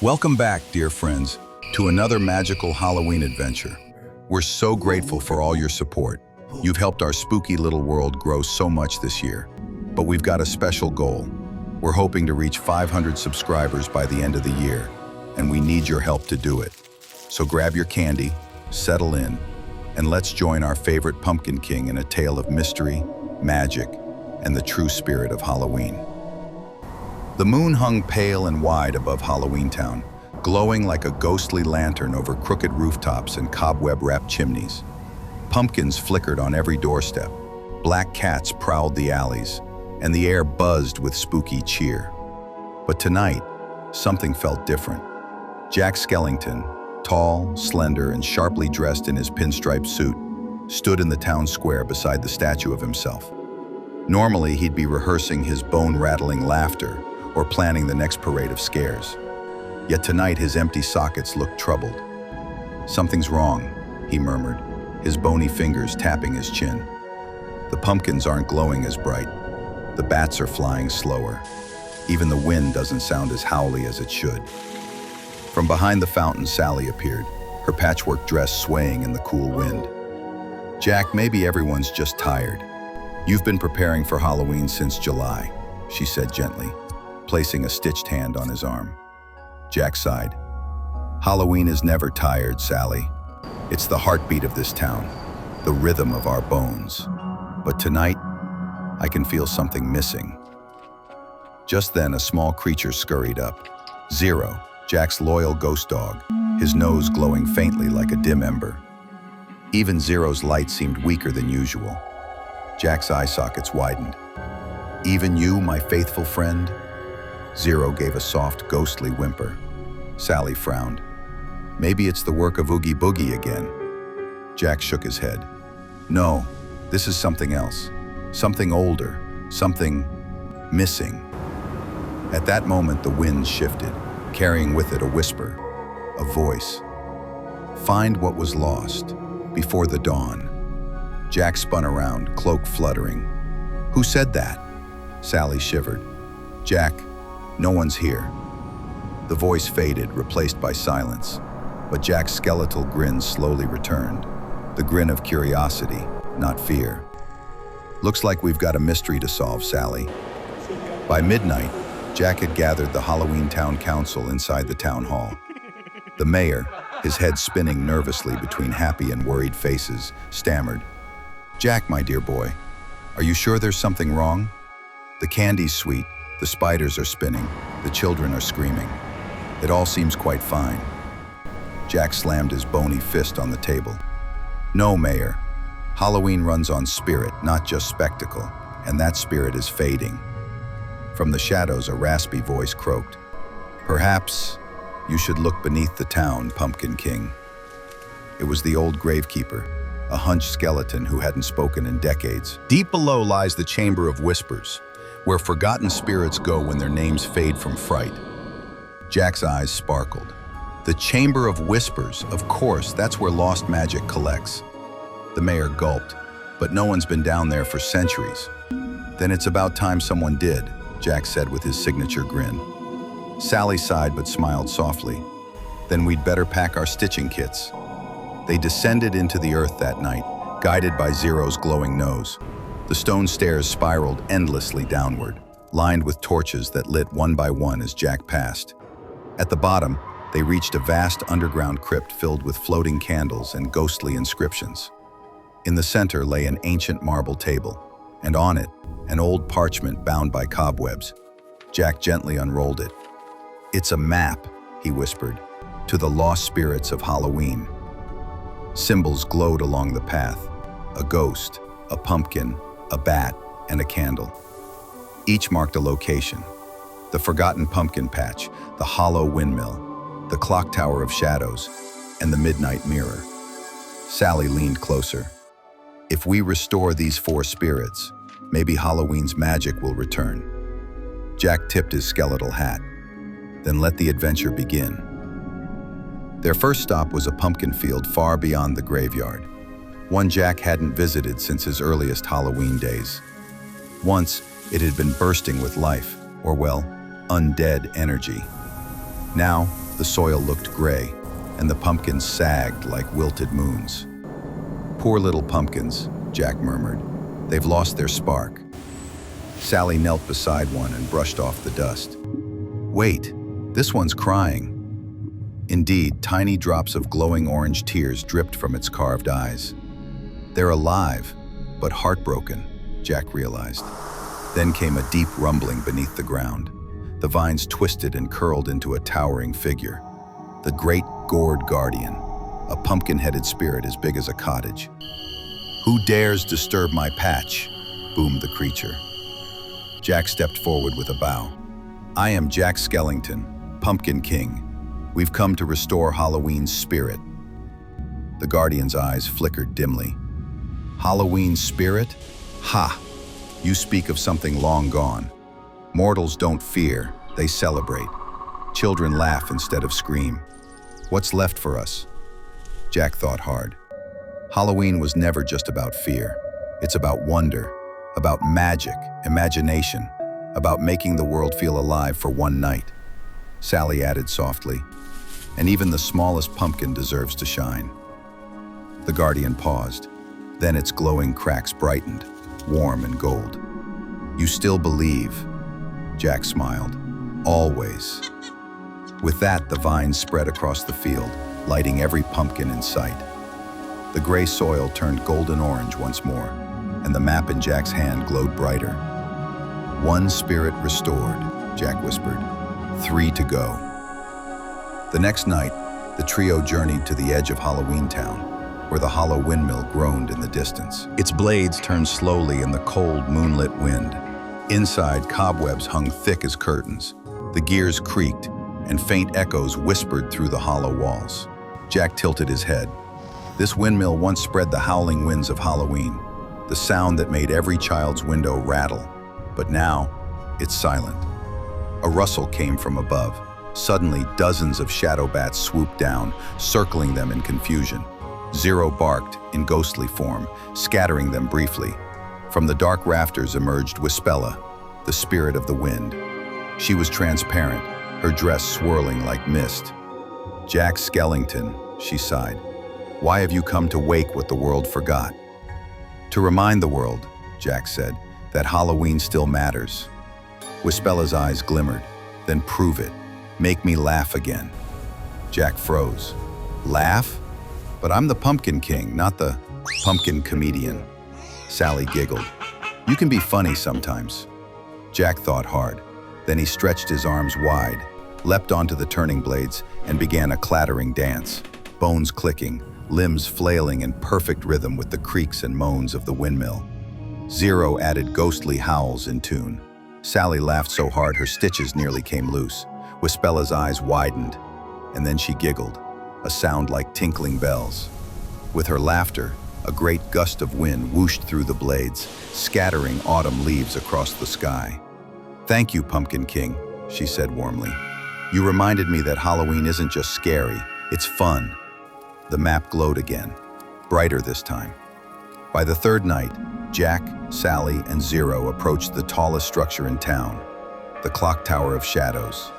Welcome back, dear friends, to another magical Halloween adventure. We're so grateful for all your support. You've helped our spooky little world grow so much this year. But we've got a special goal. We're hoping to reach 500 subscribers by the end of the year, and we need your help to do it. So grab your candy, settle in, and let's join our favorite Pumpkin King in a tale of mystery, magic, and the true spirit of Halloween. The moon hung pale and wide above Halloween Town, glowing like a ghostly lantern over crooked rooftops and cobweb-wrapped chimneys. Pumpkins flickered on every doorstep, black cats prowled the alleys, and the air buzzed with spooky cheer. But tonight, something felt different. Jack Skellington, tall, slender, and sharply dressed in his pinstripe suit, stood in the town square beside the statue of himself. Normally, he'd be rehearsing his bone-rattling laughter or planning the next parade of scares. Yet tonight, his empty sockets looked troubled. "Something's wrong," he murmured, his bony fingers tapping his chin. "The pumpkins aren't glowing as bright. The bats are flying slower. Even the wind doesn't sound as howly as it should." From behind the fountain, Sally appeared, her patchwork dress swaying in the cool wind. "Jack, maybe everyone's just tired. You've been preparing for Halloween since July," she said gently, placing a stitched hand on his arm. Jack sighed. "Halloween is never tired, Sally. It's the heartbeat of this town, the rhythm of our bones. But tonight, I can feel something missing." Just then, a small creature scurried up. Zero, Jack's loyal ghost dog, his nose glowing faintly like a dim ember. Even Zero's light seemed weaker than usual. Jack's eye sockets widened. "Even you, my faithful friend?" Zero gave a soft, ghostly whimper. Sally frowned. "Maybe it's the work of Oogie Boogie again." Jack shook his head. "No, this is something else. Something older. Something missing." At that moment, the wind shifted, carrying with it a whisper, a voice. "Find what was lost before the dawn." Jack spun around, cloak fluttering. "Who said that?" Sally shivered. "Jack, no one's here." The voice faded, replaced by silence, but Jack's skeletal grin slowly returned, the grin of curiosity, not fear. "Looks like we've got a mystery to solve, Sally." By midnight, Jack had gathered the Halloween Town Council inside the town hall. The mayor, his head spinning nervously between happy and worried faces, stammered, "Jack, my dear boy, are you sure there's something wrong? The candy's sweet, the spiders are spinning, the children are screaming. It all seems quite fine." Jack slammed his bony fist on the table. "No, Mayor. Halloween runs on spirit, not just spectacle, and that spirit is fading." From the shadows, a raspy voice croaked, "Perhaps you should look beneath the town, Pumpkin King." It was the old gravekeeper, a hunched skeleton who hadn't spoken in decades. Deep below lies the Chamber of Whispers, where forgotten spirits go when their names fade from fright. Jack's eyes sparkled. The Chamber of Whispers, of course, that's where lost magic collects. The mayor gulped, "But no one's been down there for centuries." "Then it's about time someone did," Jack said with his signature grin. Sally sighed but smiled softly. "Then we'd better pack our stitching kits." They descended into the earth that night, guided by Zero's glowing nose. The stone stairs spiraled endlessly downward, lined with torches that lit one by one as Jack passed. At the bottom, they reached a vast underground crypt filled with floating candles and ghostly inscriptions. In the center lay an ancient marble table, and on it, an old parchment bound by cobwebs. Jack gently unrolled it. "It's a map," he whispered, "to the lost spirits of Halloween." Symbols glowed along the path, a ghost, a pumpkin, a bat, and a candle. Each marked a location: the forgotten pumpkin patch, the hollow windmill, the clock tower of shadows, and the midnight mirror. Sally leaned closer. "If we restore these 4 spirits, maybe Halloween's magic will return." Jack tipped his skeletal hat. "Then let the adventure begin." Their first stop was a pumpkin field far beyond the graveyard, one Jack hadn't visited since his earliest Halloween days. Once, it had been bursting with life, or well, undead energy. Now, The soil looked gray, and the pumpkins sagged like wilted moons. "Poor little pumpkins," Jack murmured. "They've lost their spark." Sally knelt beside one and brushed off the dust. "Wait, this one's crying." Indeed, tiny drops of glowing orange tears dripped from its carved eyes. "They're alive, but heartbroken," Jack realized. Then came a deep rumbling beneath the ground. The vines twisted and curled into a towering figure. The great gourd guardian, a pumpkin-headed spirit as big as a cottage. "Who dares disturb my patch?" boomed the creature. Jack stepped forward with a bow. "I am Jack Skellington, Pumpkin King. We've come to restore Halloween's spirit." The guardian's eyes flickered dimly. "Halloween's spirit? Ha! You speak of something long gone. Mortals don't fear, they celebrate. Children laugh instead of scream. What's left for us?" Jack thought hard. Halloween was never just about fear. It's about wonder, about magic, imagination, about making the world feel alive for one night. Sally added softly, "And even the smallest pumpkin deserves to shine." The guardian paused. Then its glowing cracks brightened, warm and gold. "You still believe?" Jack smiled. "Always." With that, the vines spread across the field, lighting every pumpkin in sight. The gray soil turned golden orange once more, and the map in Jack's hand glowed brighter. "One spirit restored," Jack whispered. 3 to go. The next night, the trio journeyed to the edge of Halloween Town, where the hollow windmill groaned in the distance. Its blades turned slowly in the cold, moonlit wind. Inside, cobwebs hung thick as curtains. The gears creaked, and faint echoes whispered through the hollow walls. Jack tilted his head. This windmill once spread the howling winds of Halloween, the sound that made every child's window rattle. But now, it's silent. A rustle came from above. Suddenly, dozens of shadow bats swooped down, circling them in confusion. Zero barked in ghostly form, scattering them briefly. From the dark rafters emerged Wispella, the spirit of the wind. She was transparent, her dress swirling like mist. "Jack Skellington," she sighed. "Why have you come to wake what the world forgot?" "To remind the world," Jack said, "that Halloween still matters." Wispella's eyes glimmered. "Then prove it. Make me laugh again." Jack froze. "Laugh? But I'm the Pumpkin King, not the pumpkin comedian." Sally giggled. "You can be funny sometimes." Jack thought hard. Then he stretched his arms wide, leapt onto the turning blades, and began a clattering dance, bones clicking, limbs flailing in perfect rhythm with the creaks and moans of the windmill. Zero added ghostly howls in tune. Sally laughed so hard her stitches nearly came loose. Wispella's eyes widened, and then she giggled, a sound like tinkling bells. With her laughter, a great gust of wind whooshed through the blades, scattering autumn leaves across the sky. "Thank you, Pumpkin King," she said warmly. "You reminded me that Halloween isn't just scary, it's fun." The map glowed again, brighter this time. By the third night, Jack, Sally, and Zero approached the tallest structure in town, the Clock Tower of Shadows.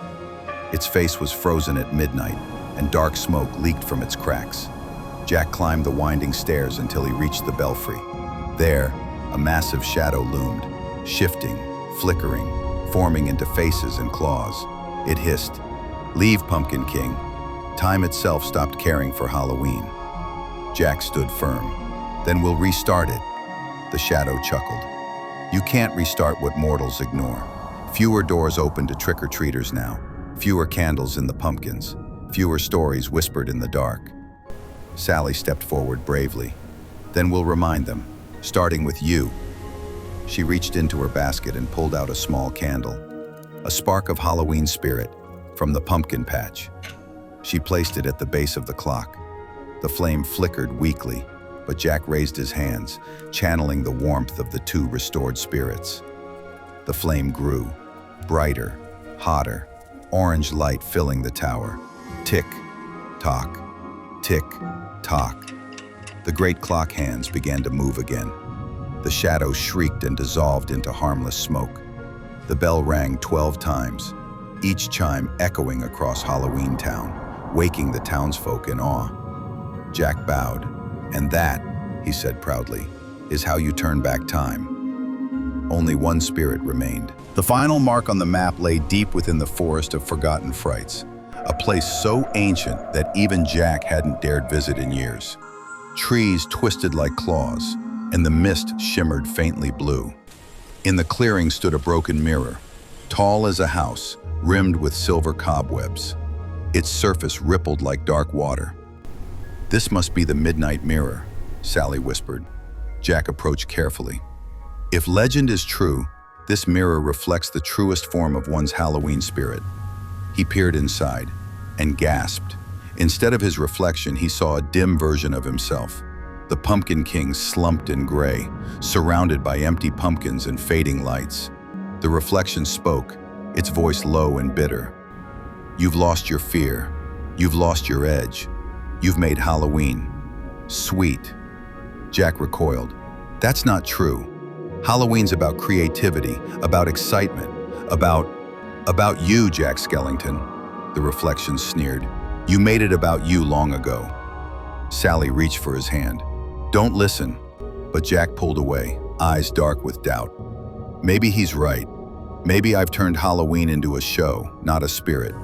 Its face was frozen at midnight, and dark smoke leaked from its cracks. Jack climbed the winding stairs until he reached the belfry. There, a massive shadow loomed, shifting, flickering, forming into faces and claws. It hissed, "Leave, Pumpkin King." Time itself stopped caring for Halloween. Jack stood firm. "Then we'll restart it." The shadow chuckled. "You can't restart what mortals ignore. Fewer doors open to trick-or-treaters now, fewer candles in the pumpkins, fewer stories whispered in the dark." Sally stepped forward bravely. "Then we'll remind them, starting with you." She reached into her basket and pulled out a small candle, a spark of Halloween spirit from the pumpkin patch. She placed it at the base of the clock. The flame flickered weakly, but Jack raised his hands, channeling the warmth of the 2 restored spirits. The flame grew, brighter, hotter, orange light filling the tower. Tick, tock, tick, tock. The great clock hands began to move again. The shadows shrieked and dissolved into harmless smoke. The bell rang 12 times. each chime echoing across Halloween Town, waking the townsfolk in awe. Jack bowed. "And that," he said proudly, "is how you turn back time." Only one spirit remained. The final mark on the map lay deep within the forest of forgotten frights, a place so ancient that even Jack hadn't dared visit in years. Trees twisted like claws, and the mist shimmered faintly blue. In the clearing stood a broken mirror, tall as a house, rimmed with silver cobwebs. Its surface rippled like dark water. "This must be the midnight mirror," Sally whispered. Jack approached carefully. If legend is true, this mirror reflects the truest form of one's Halloween spirit. He peered inside and gasped. Instead of his reflection, he saw a dim version of himself. The Pumpkin King slumped in gray, surrounded by empty pumpkins and fading lights. The reflection spoke, its voice low and bitter. "You've lost your fear. You've lost your edge. You've made Halloween sweet." Jack recoiled. "That's not true. Halloween's about creativity, about excitement, about you, Jack Skellington." The reflection sneered. "You made it about you long ago." Sally reached for his hand. "Don't listen." But Jack pulled away, eyes dark with doubt. "Maybe he's right. Maybe I've turned Halloween into a show, not a spirit."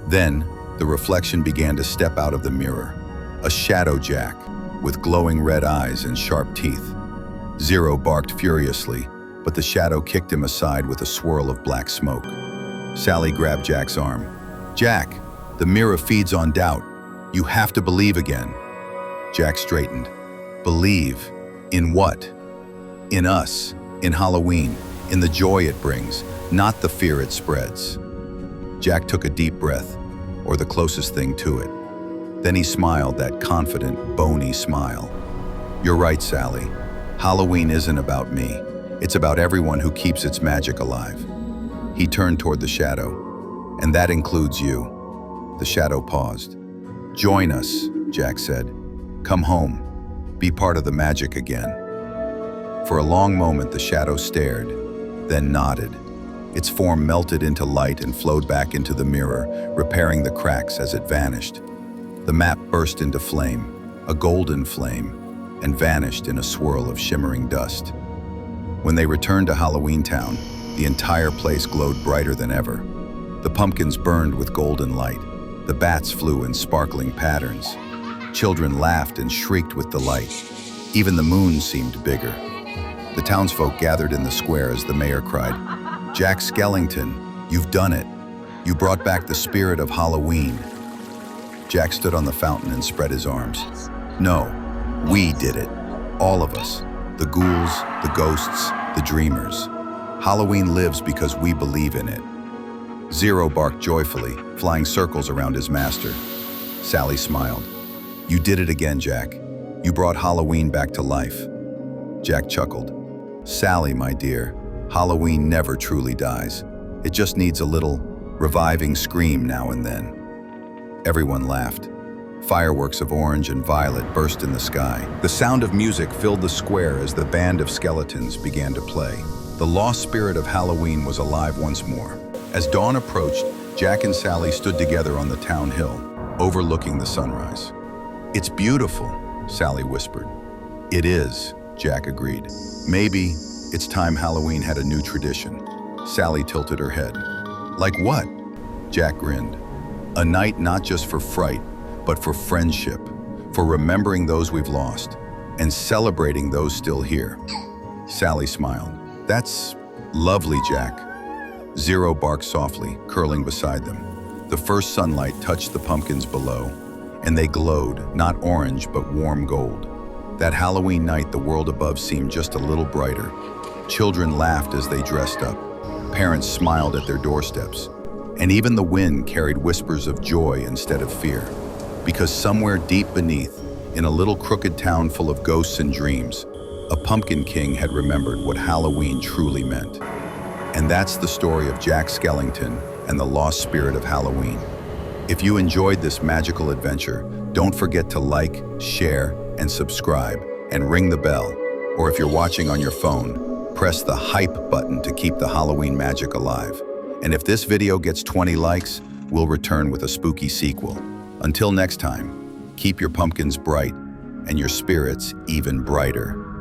Then, the reflection began to step out of the mirror. A shadow Jack, with glowing red eyes and sharp teeth. Zero barked furiously, but the shadow kicked him aside with a swirl of black smoke. Sally grabbed Jack's arm. "Jack, the mirror feeds on doubt. You have to believe again." Jack straightened. "Believe? In what?" "In us, in Halloween, in the joy it brings, not the fear it spreads." Jack took a deep breath, or the closest thing to it. Then he smiled, that confident, bony smile. "You're right, Sally. Halloween isn't about me. It's about everyone who keeps its magic alive." He turned toward the shadow. "And that includes you." The shadow paused. "Join us," Jack said. "Come home. Be part of the magic again." For a long moment, the shadow stared, then nodded. Its form melted into light and flowed back into the mirror, repairing the cracks as it vanished. The map burst into flame, a golden flame, and vanished in a swirl of shimmering dust. When they returned to Halloween Town, the entire place glowed brighter than ever. The pumpkins burned with golden light. The bats flew in sparkling patterns. Children laughed and shrieked with delight. Even the moon seemed bigger. The townsfolk gathered in the square as the mayor cried, "Jack Skellington, you've done it. You brought back the spirit of Halloween." Jack stood on the fountain and spread his arms. "No, we did it. All of us. The ghouls, the ghosts, the dreamers. Halloween lives because we believe in it." Zero barked joyfully, flying circles around his master. Sally smiled. "You did it again, Jack. You brought Halloween back to life." Jack chuckled. "Sally, my dear, Halloween never truly dies. It just needs a little reviving scream now and then." Everyone laughed. Fireworks of orange and violet burst in the sky. The sound of music filled the square as the band of skeletons began to play. The lost spirit of Halloween was alive once more. As dawn approached, Jack and Sally stood together on the town hill, overlooking the sunrise. "It's beautiful," Sally whispered. "It is," Jack agreed. "Maybe it's time Halloween had a new tradition." Sally tilted her head. "Like what?" Jack grinned. "A night not just for fright, but for friendship, for remembering those we've lost, and celebrating those still here." Sally smiled. "That's lovely, Jack." Zero barked softly, curling beside them. The first sunlight touched the pumpkins below, and they glowed, not orange, but warm gold. That Halloween night, the world above seemed just a little brighter. Children laughed as they dressed up. Parents smiled at their doorsteps. And even the wind carried whispers of joy instead of fear. Because somewhere deep beneath, in a little crooked town full of ghosts and dreams, a Pumpkin King had remembered what Halloween truly meant. And that's the story of Jack Skellington and the lost spirit of Halloween. If you enjoyed this magical adventure, don't forget to like, share, and subscribe, and ring the bell. Or if you're watching on your phone, press the hype button to keep the Halloween magic alive. And if this video gets 20 likes, we'll return with a spooky sequel. Until next time, keep your pumpkins bright and your spirits even brighter.